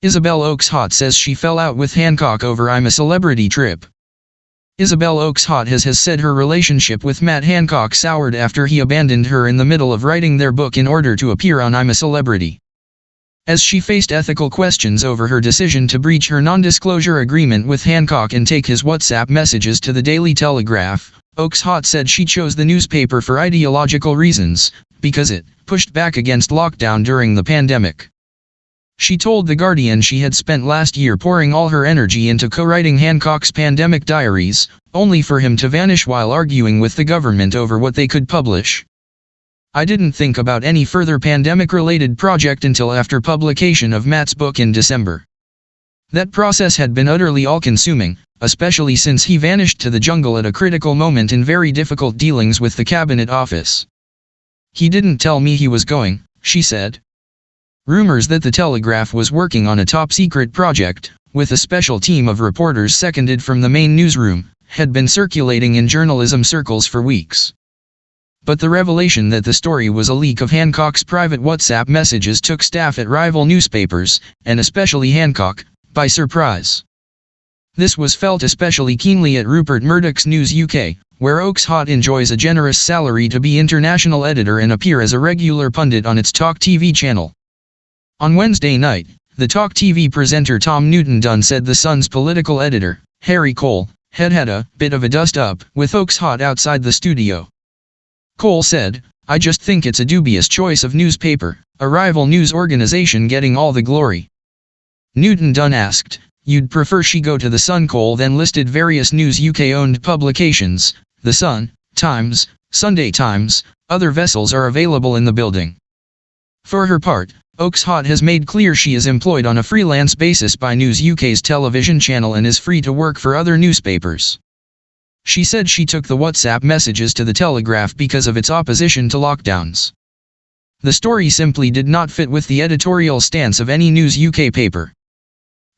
Isabel Oakeshott says she fell out with Hancock over "I'm a Celebrity" trip. Isabel Oakeshott has said her relationship with Matt Hancock soured after he abandoned her in the middle of writing their book in order to appear on "I'm a Celebrity." As she faced ethical questions over her decision to breach her non-disclosure agreement with Hancock and take his WhatsApp messages to the Daily Telegraph, Oakeshott said she chose the newspaper for ideological reasons, because it pushed back against lockdown during the pandemic. She told The Guardian she had spent last year pouring all her energy into co-writing Hancock's pandemic diaries, only for him to vanish while arguing with the government over what they could publish. "I didn't think about any further pandemic-related project until after publication of Matt's book in December. That process had been utterly all-consuming, especially since he vanished to the jungle at a critical moment in very difficult dealings with the Cabinet Office. He didn't tell me he was going," she said. Rumors that the Telegraph was working on a top-secret project, with a special team of reporters seconded from the main newsroom, had been circulating in journalism circles for weeks. But the revelation that the story was a leak of Hancock's private WhatsApp messages took staff at rival newspapers, and especially Hancock, by surprise. This was felt especially keenly at Rupert Murdoch's News UK, where Oakeshott enjoys a generous salary to be international editor and appear as a regular pundit on its Talk TV channel. On Wednesday night, the Talk TV presenter Tom Newton-Dunn said the Sun's political editor, Harry Cole, had a bit of a dust-up with Oakeshott outside the studio. Cole said, "I just think it's a dubious choice of newspaper, a rival news organization getting all the glory." Newton-Dunn asked, "You'd prefer she go to the Sun?" Cole then listed various News UK-owned publications: The Sun, Times, Sunday Times. Other vessels are available in the building. For her part, Oakeshott has made clear she is employed on a freelance basis by News UK's television channel and is free to work for other newspapers. She said she took the WhatsApp messages to the Telegraph because of its opposition to lockdowns. The story simply did not fit with the editorial stance of any News UK paper.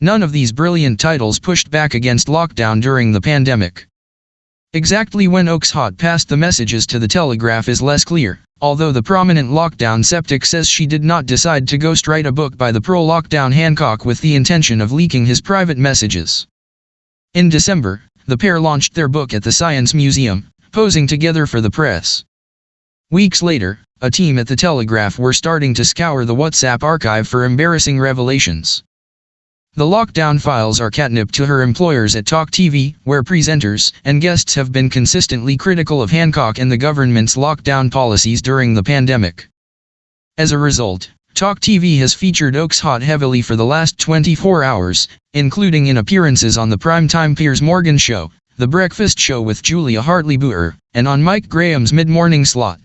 None of these brilliant titles pushed back against lockdown during the pandemic. Exactly when Oakeshott passed the messages to the Telegraph is less clear, although the prominent lockdown skeptic says she did not decide to ghostwrite a book by the pro-lockdown Hancock with the intention of leaking his private messages. In December, the pair launched their book at the Science Museum, posing together for the press. Weeks later, a team at the Telegraph were starting to scour the WhatsApp archive for embarrassing revelations. The lockdown files are catnip to her employers at Talk TV, where presenters and guests have been consistently critical of Hancock and the government's lockdown policies during the pandemic. As a result, Talk TV has featured Oakeshott heavily for the last 24 hours, including in appearances on the primetime Piers Morgan Show, The Breakfast Show with Julia Hartley-Brewer, and on Mike Graham's mid-morning slot.